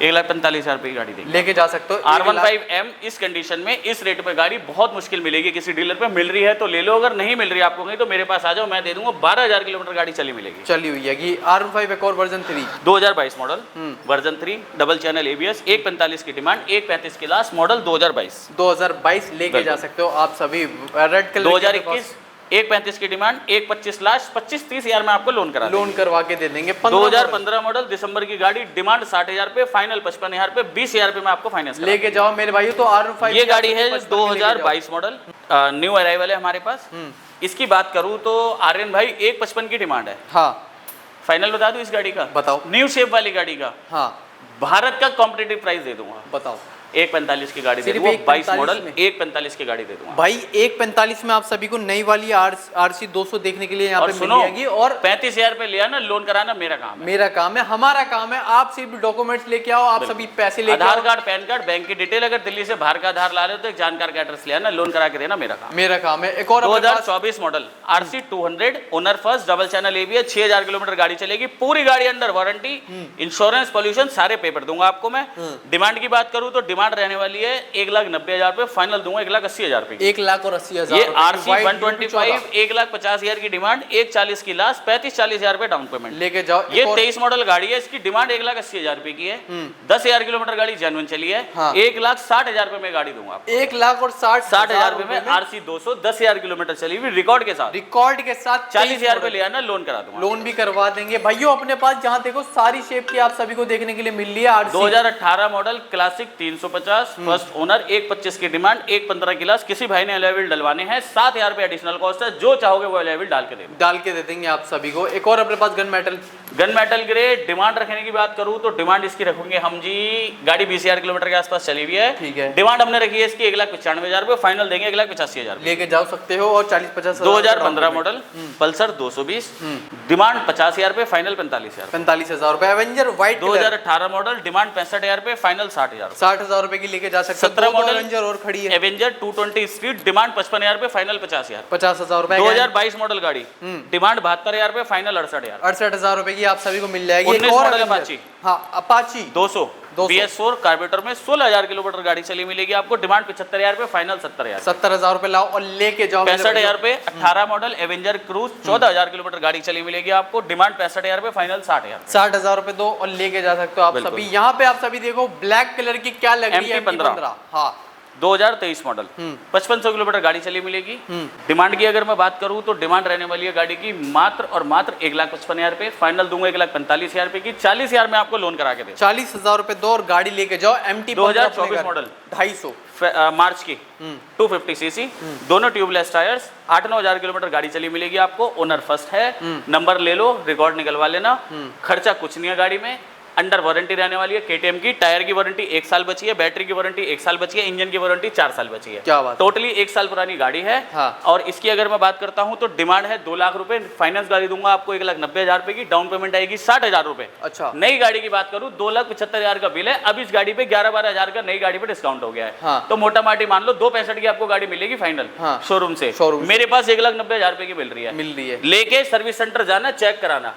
1,45,000 रुपए की गाड़ी देंगे, लेके जा सकते हो। R15M इस कंडीशन में, इस रेट पे गाड़ी बहुत मुश्किल मिलेगी, किसी डीलर पे मिल रही है तो ले लो, अगर नहीं मिल रही है आपको कहीं तो मेरे पास आ जाओ, मैं दे दूंगा। 12,000 किलोमीटर गाड़ी चली मिलेगी, चली हुई है। R15 एक और version 3 2022 model, version 3 double channel ABS, 1,45 की डिमांड, 1,35 की लास्ट, मॉडल 2022 लेके जा सकते हो आप सभी। रेड कलर 2021, 1,35 की डिमांड, 1,25 लास्ट, 25-30,000 में आपको लोन करवा के दे देंगे। 2015 मॉडल, दिसंबर की गाड़ी, डिमांड 60,000 रुपए, फाइनल 55,000 रुपए, 20,000 रुपए में आपको फाइनेंस लेके जाओ मेरे भाई। तो R15 ये गाड़ी है 2022 मॉडल, न्यू अराइवल है हमारे पास। इसकी बात करूं तो आर्यन भाई 1,55 की डिमांड है। फाइनल बता दूं इस गाड़ी का? बताओ। न्यू शेप वाली गाड़ी का भारत का कॉम्पिटिटिव प्राइस दे दूंगा, बताओ। 1.45 की गाड़ी दे सिर्फ दूंगा, 22 1.45 मॉडल में? 1.45 की गाड़ी दे दूंगा भाई 1.45 में आप सभी को नई वाली RC 200 देखने के लिए यहाँ और पे मिल सुनो, जाएगी। और 35,000 पे लिया ना, लोन कराना मेरा काम है। मेरा काम है, हमारा काम है, आप सिर्फ डॉक्यूमेंट्स लेके आओ, आप सभी पैसे लेके आधार आओ। कार्ड, पैन कार्ड, बैंक की डिटेल, अगर दिल्ली से बाहर का आधार ला रहे हो तो एक जानकार का एड्रेस ले आना, लोन करा के देना, मेरा काम। मेरा काम है। एक और अपने पास 2024 model RC 200 owner first double channel ABS, 6000 kilometre गाड़ी चलेगी, पूरी गाड़ी अंडर वारंटी, इंश्योरेंस, पॉल्यूशन सारे पेपर दूंगा आपको मैं। डिमांड की बात करूं तो डिमांड रहने वाली है 1,90,000 रुपए, फाइनल दूंगा 1,80,000 रुपए। 1,80,000 ये RC 125 1,50,000 की डिमांड, 1,40,000 की लास्ट, 35-40,000 रुपए डाउन पेमेंट लेके जाओ। ये 23 मॉडल गाड़ी है, इसकी डिमांड 1,80,000 रुपए की है। 10,000 किलोमीटर गाड़ी जेन्युइन चली है। हाँ। 1,60,000 रुपए में गाड़ी दूंगा आपको। 1,60,000 रुपए में RC 200 10,000 किलोमीटर चली हुई रिकॉर्ड के साथ, रिकॉर्ड के साथ 40,000 रुपए ले आना, लोन करा दूंगा। लोन भी करवा देंगे भाइयों। अपने पास जहाँ देखो सारी शेप की आप सभी को देखने के लिए मिल रही है। RC 2018 model classic 350 first owner, 1,25 की डिमांड, 1,15 की लास्ट। किसी भाई ने अलॉय व्हील डलवाने हैं, 7,000 रुपए एडिशनल कॉस्ट है, जो चाहोगे वो अलॉय व्हील डाल के दे देंगे आप सभी को। एक और अपने पास गन मेटल ग्रे। डिमांड रखने की बात करूं तो डिमांड इसकी रखूंगे हम जी, गाड़ी 20,000 किलोमीटर के आसपास चली हुई है। ठीक है। डिमांड हमने रखी है इसकी 1,95,000 रुपए, फाइनल देंगे 1,85,000 लेके जा सकते हो। और 40-50 2015 मॉडल पल्सर 220, डिमांड 50,000 रुपए, फाइनल 45,000 रुपए। एवेंजर व्हाइट 2018 मॉडल, डिमांड 65,000 रुपए, फाइनल 60,000। 60,000 रुपए की लेके जा सकते हो। 17 मॉडल एवेंजर और खड़ी है, एवेंजर 220 स्पीड, डिमांड 55,000 रुपए, फाइनल 50,000। 50,000 रुपए। 2022 मॉडल गाड़ी, डिमांड 72,000 रुपए, फाइनल 68,000। 68,000 रुपए की आप सभी को मिल जाएगी। 19 एक और मॉडल Avenger। अपाची। हाँ, अपाची 200 BS4 कार्बोरेटर में 16,000 किलोमीटर गाड़ी चली मिलेगी आपको, डिमांड 75,000 रुपए, फाइनल 70,000। 70,000 रुपए लाओ और लेके जाओ। 65,000 रुपए। 18 मॉडल एवेंजर क्रूज 14,000 किलोमीटर गाड़ी चली मिलेगी आपको, डिमांड 65,000 रुपए, फाइनल 60,000। 60,000 रुपए दो और लेके जा सकते हो आप सभी। यहाँ पे आप सभी देखो ब्लैक कलर की क्या लग रही है, MT-15। हाँ 2023 मॉडल, 5500 किलोमीटर गाड़ी चली मिलेगी। डिमांड की अगर मैं बात करूं तो डिमांड रहने वाली है गाड़ी की मात्र और मात्र 1,55,000 रुपए, फाइनल दूंगा 1,45,000 रुपए की। 40,000 में आपको लोन करा के दे। 40,000 रुपए दो और गाड़ी लेके जाओ। MT 2024 मॉडल 250 मार्च की 250 सीसी, दोनों ट्यूबलेस टायर्स, 8-9,000 किलोमीटर गाड़ी चली मिलेगी आपको। ओनर फर्स्ट है, नंबर ले लो, रिकॉर्ड निकलवा लेना। खर्चा कुछ नहीं है गाड़ी में, अंडर वारंटी रहने वाली है KTM की। टायर की वारंटी 1 साल बची है, बैटरी की वारंटी 1 साल बची है, इंजन की वारंटी 4 साल बची है। क्या बात, टोटली 1 साल पुरानी गाड़ी है। हाँ। और इसकी अगर मैं बात करता हूं तो डिमांड है 2 लाख रुपए, फाइनेंस गाड़ी दूंगा आपको 1,90,000 रुपए की, डाउन पेमेंट आएगी 60,000 रुपए। अच्छा। नई गाड़ी की बात करूं 2,75,000 का बिल है, अब इस गाड़ी पे 11-12,000 का नई गाड़ी पे डिस्काउंट हो गया है। हाँ। तो मोटा माटी मान लो 2,65,000 की आपको गाड़ी मिलेगी फाइनल। हाँ। शोरूम से। मेरे पास 1,90,000 रुपए की मिल रही है। लेके सर्विस सेंटर जाना, चेक कराना,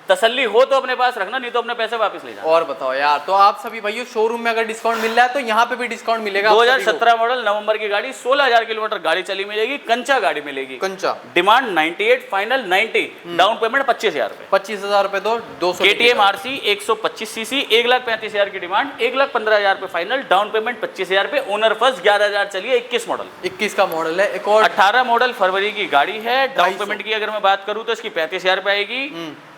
तसल्ली हो तो अपने पास रखना, नहीं तो अपने पैसे वापस ले जाना। और बताओ यार, तो आप सभी भाइयों शोरूम में अगर डिस्काउंट मिल रहा है तो यहाँ पे भी डिस्काउंट मिलेगा। 2017 मॉडल नवंबर की गाड़ी, 16,000 किलोमीटर गाड़ी चली मिलेगी, कंचा गाड़ी मिलेगी। कंचा, डिमांड 98, फाइनल 90, डाउन पेमेंट 25,000 रुपए। 25,000 रुपए दो। 200 KTM RC 125 सीसी, 1,35,000 की डिमांड, 1,15,000 रुपए फाइनल, डाउन पेमेंट 25,000 रुपए, ओनर फर्स्ट 11,000 चलिए। 21 मॉडल, 21 का मॉडल है। एक और 18 मॉडल फरवरी की गाड़ी है। डाउन पेमेंट की अगर मैं बात करूं तो इसकी 35,000 रुपए आएगी,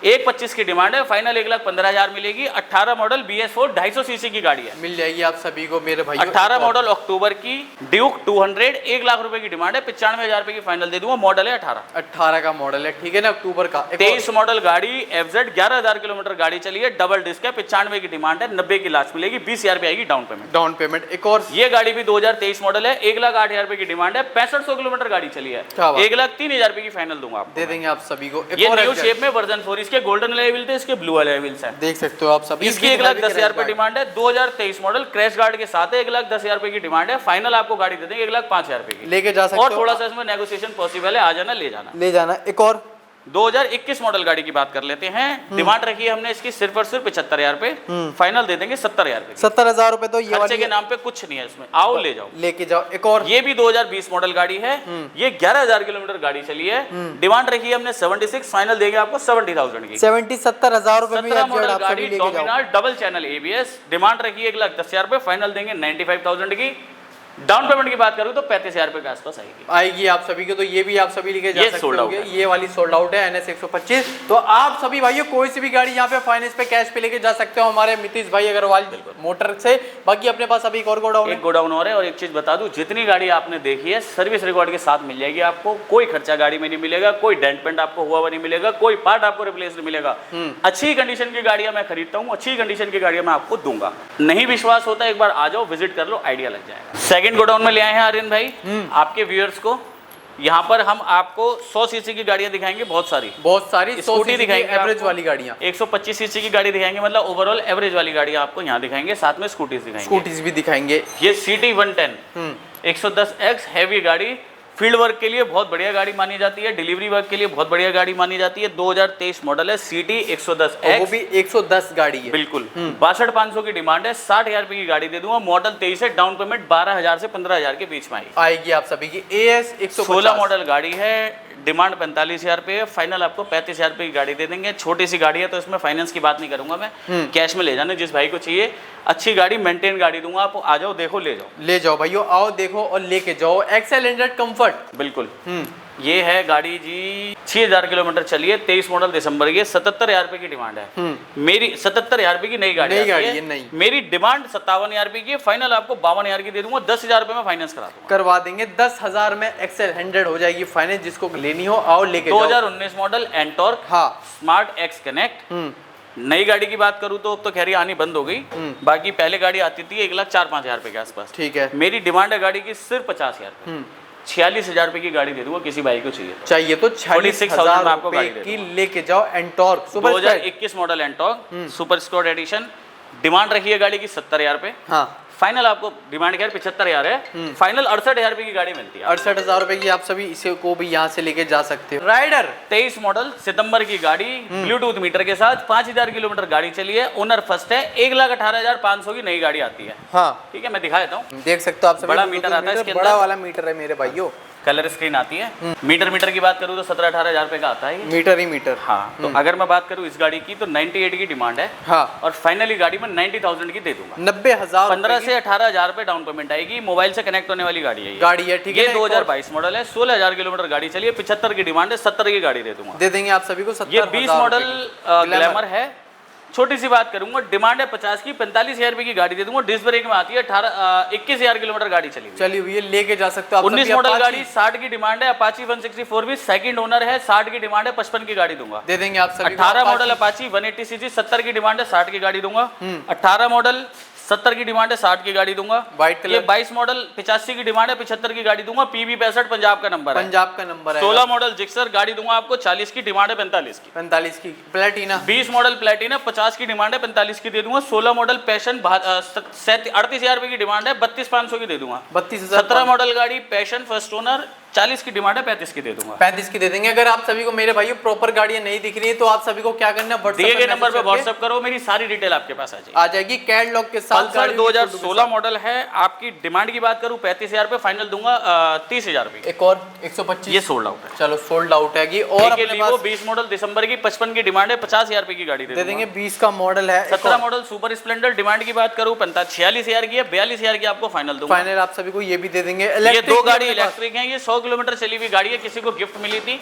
1,25 की डिमांड है, फाइनल 1,15,000 मिलेगी। 18 मॉडल BS4 250 सीसी की गाड़ी है, मिल जाएगी आप सभी को मेरे भाई। 18 मॉडल अक्टूबर की ड्यूक 200, 1 लाख रुपए की डिमांड है, 95,000 रुपए की फाइनल दे दूंगा। मॉडल है 18 का मॉडल है, ठीक है ना, अक्टूबर का। 23 मॉडल गाड़ी FZ 11,000 किलोमीटर गाड़ी चली है, डबल डिस्क है, 95 की डिमांड है, 90 की लास्ट मिलेगी, 20,000 रुपए आएगी डाउन पेमेंट। एक और ये गाड़ी भी 2023 मॉडल है, 1,08,000 रुपए की डिमांड है, 6500 किलोमीटर गाड़ी चली है, 1,03,000 रुपए की फाइनल दूंगा आपको, दे देंगे आप सभी को। ये न्यू शेप में वर्जन 4, इसके गोल्डन अलॉय व्हील थे, इसके ब्लू अलॉय व्हील्स हैं, देख सकते हो आप सभी। इसकी 1,10,000 रुपए डिमांड है। 2023 मॉडल क्रैश गार्ड के साथ है, 1,10,000 रुपए की डिमांड है, फाइनल आपको गाड़ी दे देंगे 1,05,000 रुपए की, लेके जा सकते हो। और थोड़ा सा इसमें नेगोशिएशन पॉसिबल है, आ जाना ले जाना। एक और 2021 मॉडल गाड़ी की बात कर लेते हैं। डिमांड रखी है हमने इसकी सिर्फ और सिर्फ 75,000 रुपए, फाइनल दे देंगे 70,000 रुपए। 70,000 रुपए तो ये खर्चे के नाम पे कुछ नहीं है इसमें, आओ ले जाओ, लेके जाओ। एक और ये भी 2020 मॉडल गाड़ी है, ये 11,000 किलोमीटर गाड़ी चली है, डिमांड रखी है हमने 76, फाइनल देंगे आपको 70,000 की। 70,000 रुपए में 17 मॉडल गाड़ी Dominar double channel ABS, demand रखी है 1,10,000 रुपए, फाइनल देंगे 95,000 की। डाउन पेमेंट की बात करूँ तो 35,000 रुपए के आसपास आएगी आप सभी को। तो ये भी आप सभी लेके जा ये सकते sold out होंगे। है। ये वाली सोल्ड आउट है NS 125। तो आप सभी भाइयों कोई सी भी गाड़ी यहाँ पे फाइनेंस पे कैश पे लेके जा सकते हो हमारे मितिश भाई अग्रवाल मोटर से। बाकी अपने पास अभी एक और गोडाउन एक गोडाउन और है। और एक चीज बता दूं, जितनी गाड़ी आपने देखी है सर्विस रिकॉर्ड के साथ मिल जाएगी आपको। कोई खर्चा गाड़ी में नहीं मिलेगा, कोई डेंट पेंट आपको हुआ हुआ नहीं मिलेगा, कोई पार्ट आपको रिप्लेस नहीं मिलेगा। अच्छी कंडीशन की गाड़ियां मैं खरीदता हूँ, अच्छी कंडीशन की गाड़ियां मैं आपको दूंगा। नहीं विश्वास होता एक बार आ जाओ, विजिट कर लो, आइडिया लग जाएगा। सेकंड गोडाउन में ले आए हैं आर्यन भाई आपके व्यूअर्स को। यहाँ पर हम आपको 100 सीसी की गाड़ियां दिखाएंगे, बहुत सारी स्कूटी दिखाएंगे, एवरेज वाली गाड़ियां। 125 सीसी की गाड़ी दिखाएंगे, मतलब ओवरऑल एवरेज वाली गाड़ियां आपको यहाँ दिखाएंगे, साथ में स्कूटीज दिखाएंगे। स्कूटीज भी दिखाएंगे। ये CT 110 110X हैवी गाड़ी, फील्ड वर्क के लिए बहुत बढ़िया गाड़ी मानी जाती है, डिलीवरी वर्क के लिए बहुत बढ़िया गाड़ी मानी जाती है। 2023 मॉडल है, CT 110X, वो भी 110 गाड़ी है। बिल्कुल 62,500 की डिमांड है, 60,000 रुपए की गाड़ी दे दूंगा। मॉडल 23 है, डाउन पेमेंट 12,000 से 15,000 के बीच में आएगी आप सभी की। AS 150 16 मॉडल गाड़ी है, डिमांड 45,000 रुपए है, फाइनल आपको 35,000 रुपए की गाड़ी दे देंगे। छोटी सी गाड़ी है तो इसमें फाइनेंस की बात नहीं करूंगा मैं, कैश में ले जाना जिस भाई को चाहिए। अच्छी गाड़ी मेंटेन गाड़ी दूंगा, आप आ जाओ, देखो, ले जाओ भाइयों, आओ देखो और लेके जाओ। XL 100 comfort. बिल्कुल। ये है गाड़ी जी, 6,000 किलोमीटर चली है, 23 मॉडल दिसंबर की, 77,000 रुपए की डिमांड है मेरी। 77,000 रुपए की नई गाड़ी है नई। मेरी डिमांड 57,000 रुपए की है, फाइनल आपको 52,000 की दे दूंगा। 10,000 रुपए में फाइनेंस करवा देंगे। 10,000 में एक्सेल 100 हो जाएगी फाइनेंस। जिसको लेनी हो आओ लेके 2019 model Ntorq smart x connect. नई गाड़ी की बात करूं तो अब तो खैर आनी बंद हो गई, बाकी पहले गाड़ी आती थी 1,04,5,000 रुपए के आसपास। ठीक है। मेरी डिमांड है गाड़ी की सिर्फ 50,000 रुपए। 46,000 रुपए की गाड़ी दे दूंगा, किसी भाई को चाहिए तो 46,000 आपको की लेके जाओ। Ntorq 2021 model Ntorq super sport addition, demand रखी है गाड़ी की 70,000 रुपए। फाइनल आपको डिमांड क्या है, 75,000 है, फाइनल 68,000 रुपए की गाड़ी मिलती है। 68,000 रुपए की आप सभी इसे को भी यहाँ से लेके जा सकते हो। राइडर 23 मॉडल सितंबर की गाड़ी, ब्लूटूथ मीटर के साथ, 5,000 किलोमीटर गाड़ी चली है, ओनर फर्स्ट है, 1,18,500 की नई गाड़ी आती है। ठीक है, मैं दिखा देता हूँ, देख सकते हो आप सभी। बड़ा मीटर आता है इसके अंदर, बड़ा वाला मीटर है मेरे भाइयों। कलर स्क्रीन आती है। मीटर की बात करूँ तो 17-18,000 रुपए का आता है मीटर। हाँ, तो अगर मैं बात करूँ इस गाड़ी की तो 98 की डिमांड है। और फाइनली गाड़ी में 90,000 की दे दूंगा। 90,000 15 से 18,000 रुपए डाउन पेमेंट आएगी। मोबाइल से कनेक्ट होने वाली गाड़ी है। ठीक है। 2022 मॉडल है, 16,000 किलोमीटर गाड़ी चली है, 75 की डिमांड है, 70 की गाड़ी दे दूंगा, दे देंगे आप सभी को। 70,000 ये 20 मॉडल ग्लैमर है। छोटी सी बात करूंगा, डिमांड है 50 की, 45,000 रुपए की गाड़ी दे दूंगा। डिस्क ब्रेक में आती है, 21,000 किलोमीटर गाड़ी चली हुई है, लेके जा सकते हो। 19 मॉडल गाड़ी, 60 की डिमांड है, अपाची 164 भी सेकंड ओनर है, 60 की डिमांड है, 55 की गाड़ी दूंगा, दे देंगे आप सभी। 18 मॉडल अपाची 180 सीसी, 70 की डिमांड है, 60 की गाड़ी दूंगा। 18 मॉडल 70 की डिमांड है, 60 की गाड़ी दूंगा। White colour. ये 22 मॉडल 85 की डिमांड है, 75 की गाड़ी दूंगा। PB 65 पंजाब का नंबर है। 16 मॉडल जिक्सर गाड़ी दूंगा आपको, 40 की डिमांड है, 45 की प्लेटिना। 20 मॉडल प्लेटिना 50 की डिमांड है, 45 की दे दूंगा। 16 मॉडल पैशन 38,000 रुपए की डिमांड है, 32,500 की दे दूंगा। 17 मॉडल गाड़ी पैशन फर्स्ट ओनर, 40 की डिमांड है, 35 की दे दूंगा। 35 की दे देंगे। अगर आप सभी को मेरे भाइयों प्रॉपर गाड़ियां नहीं दिख रही है तो आप सभी को क्या करना है, दिए गए नंबर पे व्हाट्सएप करो, मेरी सारी डिटेल आपके पास आ जाएगी कैटलॉग के साथ। पल्सर 2016 मॉडल है, आपकी डिमांड की बात करूं 35,000 रुपए, फाइनल दूंगा 30,000 रुपए। एक और 125, ये सोल्ड आउट है। चलो सोल्ड आउट है। और अपने पास 20 मॉडल दिसंबर की, 55 की डिमांड है, 50,000 रुपए की गाड़ी दे देंगे। 20 का मॉडल है। 17 मॉडल सुपर स्प्लेंडर, डिमांड की बात करूं 46,000 की है, 42,000 की आपको फाइनल दूंगा। फाइनल आप सभी को ये भी दे देंगे। ये दो गाड़ी इलेक्ट्रिक है, ये 100 किलोमीटर चली हुई गाड़ी है, किसी को गिफ्ट मिली थी।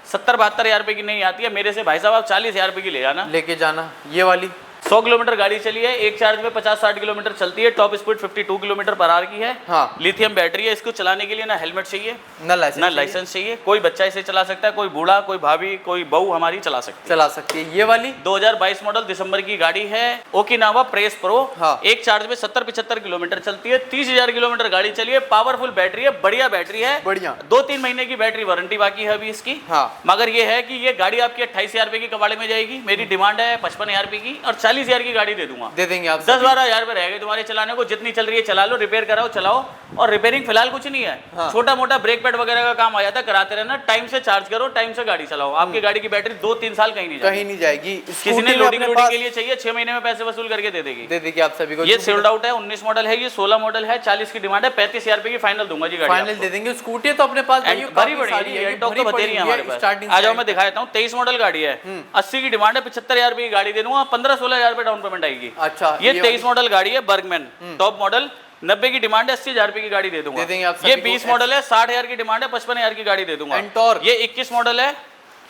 70-72,000 रुपए की नहीं आती है, मेरे से भाई साहब आप 40,000 रुपए की लेके जाना। ये वाली 100 किलोमीटर गाड़ी चली है, एक चार्ज में 50-60 किलोमीटर चलती है, top speed 52 kilometre per hour की है। लिथियम बैटरी है, इसको चलाने के लिए ना हेलमेट चाहिए ना लाइसेंस चाहिए। कोई बच्चा इसे चला सकता है, कोई बूढ़ा, कोई भाभी, कोई बहू हमारी चला सकती है। ये वाली 2022 मॉडल दिसंबर की गाड़ी है, ओकिनावा प्रेस प्रो। एक चार्ज में 70-75 किलोमीटर चलती है, 30,000 किलोमीटर गाड़ी चली है, पावरफुल बैटरी है, बढ़िया बैटरी है, 2-3 महीने की बैटरी वारंटी बाकी है अभी इसकी। मगर ये है कि ये गाड़ी आपकी 28,000 रुपए की कबाड़े में जाएगी। मेरी डिमांड है 55,000 रुपए की और 40,000 की गाड़ी दे दे देंगे आप। 10-12,000 रुपए रहेंगे तुम्हारे चलाने को, जितनी चल रही है चला लो, रिपेयर कराओ चलाओ। और रिपेयरिंग फिलहाल कुछ नहीं है, छोटा मोटा ब्रेक पैड वगैरह का काम आ जाता है, कराते रहना। टाइम से चार्ज करो, टाइम से गाड़ी चलाओ, आपकी गाड़ी की बैटरी 2-3 साल कहीं नहीं जाएगी। किसी ने लोडिंग के लिए चाहिए, 6 महीने में पैसे वसूल करके दे देगी आप सभी को। ये सोल्ड आउट है। 19 मॉडल है, ये 16 मॉडल है, 40 की डिमांड है, 35,000 रुपए की फाइनल दूंगा जी गाड़ी। फाइनल दे देंगे। स्कूटी तो अपने पास बड़ी बड़ी है हमारे पास। आ जाओ मैं दिखा देता हूँ। 23 मॉडल गाड़ी है, 80 की डिमांड है, 75,000 रुपए की गाड़ी दे दूंगा, 15-16,000 17,000 पे डाउन पेमेंट आएगी। अच्छा, ये 23 मॉडल गाड़ी है, बर्गमैन टॉप मॉडल, 90 की डिमांड है, 80,000 रुपए की गाड़ी दे दूंगा। ये 20 मॉडल है, 60,000 की डिमांड है, 55,000 की गाड़ी दे दूंगा। ये 21 मॉडल है,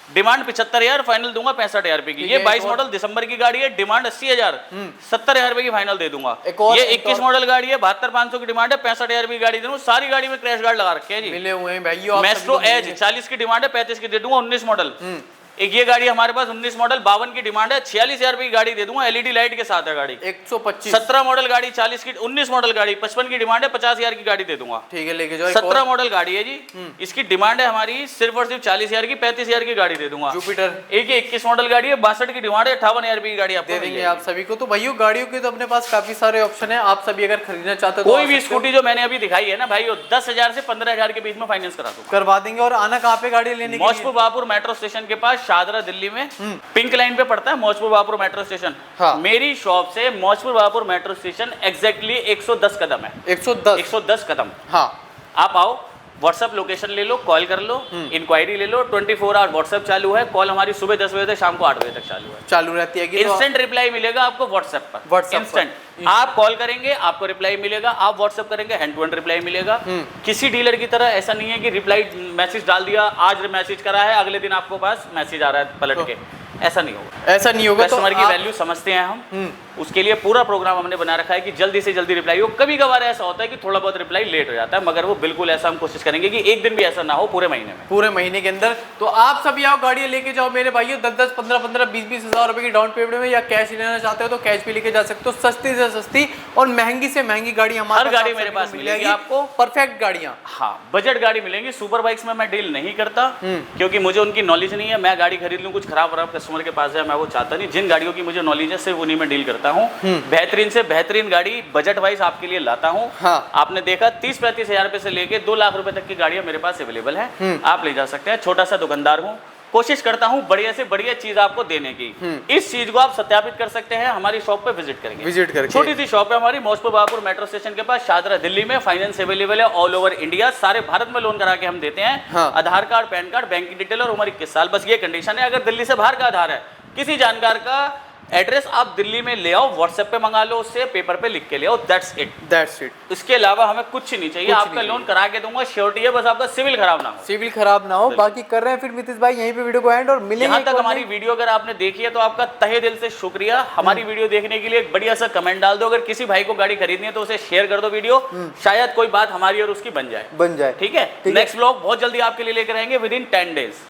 डिमांड 75,000, फाइनल दूंगा 65,000 रुपए की। ये 22 मॉडल दिसंबर की गाड़ी है, डिमांड 80,000, 70,000 रुपए की फाइनल दे दूंगा। ये 21 मॉडल गाड़ी है, 72,500 की डिमांड है, 65,000 रुपए की गाड़ी दे दूंगा। सारी गाड़ी में क्रैश गार्ड लगा रखे हैं जी, मिले हुए हैं भाई। मेस्ट्रो एज 40 की डिमांड है, 35 की दे दूंगा। 19 मॉडल एक ये गाड़ी हमारे पास 19 मॉडल 52 की डिमांड है, 46,000 रुपए की गाड़ी दे दूंगा, एलईडी लाइट के साथ है गाड़ी। 125 17 मॉडल गाड़ी 40 की, 19 मॉडल गाड़ी 55 की डिमांड है, 50,000 की गाड़ी दे दूंगा। ठीक है, लेके जाओ। 17 मॉडल गाड़ी है जी, इसकी डिमांड है हमारी सिर्फ और सिर्फ 40,000 की, 35,000 की गाड़ी दे दूंगा। जुपिटर एक 21 मॉडल गाड़ी है, 62 की डिमांड है, 58,000 रुपए की गाड़ी आपको दे देंगे आप सभी को। तो भाइयों गाड़ियों के तो अपने पास काफी सारे ऑप्शन है, आप सभी अगर खरीदना चाहते हो कोई भी स्कूटी जो मैंने अभी दिखाई है ना भाई, 10,000 से 15,000 के बीच में फाइनेंस करा दूंगा, करवा देंगे। और आना कहाँ पे गाड़ी लेने के लिए? मौजपुर बापुर मेट्रो स्टेशन के पास, शाहदरा दिल्ली में, पिंक लाइन पे पड़ता है मौजपुर बापुर मेट्रो स्टेशन। हाँ। मेरी शॉप से मौजपुर बापुर मेट्रो स्टेशन एग्जैक्टली 110 कदम है। 110 कदम। हाँ, आप आओ, व्हाट्सएप लोकेशन ले लो, कॉल कर लो, इंक्वायरी ले लो। 24 आवर व्हाट्सएप चालू है, कॉल हमारी सुबह 10 बजे से शाम को 8 बजे तक चालू रहती है। इंस्टेंट रिप्लाई मिलेगा आपको व्हाट्सएप पर, इंस्टेंट। आप कॉल करेंगे आपको रिप्लाई मिलेगा, आप व्हाट्सएप करेंगे हैंड टू हैंड रिप्लाई मिलेगा। किसी डीलर की तरह ऐसा नहीं है कि रिप्लाई मैसेज डाल दिया, आज मैसेज करा है, अगले दिन आपको पास मैसेज आ रहा है पलट के, ऐसा नहीं होगा। ऐसा नहीं होगा। कस्टमर की वैल्यू समझते हैं हम, उसके लिए पूरा प्रोग्राम हमने बना रखा है कि जल्दी से जल्दी रिप्लाई हो। कभी कभार ऐसा होता है कि थोड़ा बहुत रिप्लाई लेट हो जाता है, मगर वो बिल्कुल ऐसा हम कोशिश करेंगे कि एक दिन भी ऐसा ना हो पूरे महीने में, पूरे महीने के अंदर। तो आप सभी आओ, गाड़ियां लेके जाओ मेरे भाइयों। 10-10, 15-15, 20-20 हजार रुपए की डाउन पेमेंट में, या कैश लेना चाहते हो तो कैश भी लेके जा सकते हो। सस्ती से सस्ती और महंगी से महंगी गाड़ी हमारे हर गाड़ी मेरे पास मिलेगी आपको, परफेक्ट गाड़ियां। हाँ, बजट गाड़ी मिलेंगी। सुपर बाइक्स में मैं डील नहीं करता क्योंकि मुझे उनकी नॉलेज नहीं है। मैं गाड़ी खरीद लूँ, कुछ खराब कस्टमर के पास है, मैं वो चाहता नहीं। जिन गाड़ियों की मुझे नॉलेज है सिर्फ उन्हीं में डील करता हूँ। बेहतरीन से बेहतरीन गाड़ी बजट वाइज आपके लिए लाता हूँ। हाँ। आपने देखा 30-35 हजार रुपए से लेके 2 लाख रुपए तक की गाड़ियां मेरे पास अवेलेबल है, आप ले जा सकते हैं। छोटा सा दुकानदार हूँ, कोशिश करता हूँ बढ़िया से बढ़िया चीज आपको देने की। इस चीज को आप सत्यापित कर सकते हैं हमारी शॉप पे विजिट करके। छोटी सी शॉप है हमारी मौजपुर बापुर मेट्रो स्टेशन के पास, शाहदरा दिल्ली में। फाइनेंस अवेलेबल है ऑल ओवर इंडिया, सारे भारत में लोन करा के हम देते हैं। हाँ। आधार कार्ड, पैन कार्ड, बैंक की डिटेल और उम्र 21 साल, बस ये कंडीशन है। अगर दिल्ली से बाहर का आधार है, किसी जानकार का एड्रेस आप दिल्ली में ले आओ, व्हाट्सएप पे मंगा लो, उससे पेपर पे लिख के ले आओ, दैट्स इट। इसके अलावा हमें कुछ नहीं चाहिए। आपका लोन करा के दूंगा, श्योरिटी है, बस आपका सिविल खराब ना हो। सिविल खराब ना हो। बाकी कर रहे हैं फिर मितेश भाई यहीं पे वीडियो को एंड, और मिलेंगे। यहाँ तक हमारी वीडियो अगर आपने देखी है तो आपका तहे दिल से शुक्रिया। हमारी वीडियो देखने के लिए एक बढ़िया सा कमेंट डाल दो। अगर किसी भाई को गाड़ी खरीदनी है तो उसे शेयर कर दो वीडियो, शायद कोई बात हमारी और उसकी बन जाए। ठीक है। नेक्स्ट व्लॉग बहुत जल्दी आपके लिए लेकर आएंगे, विद इन 10 days।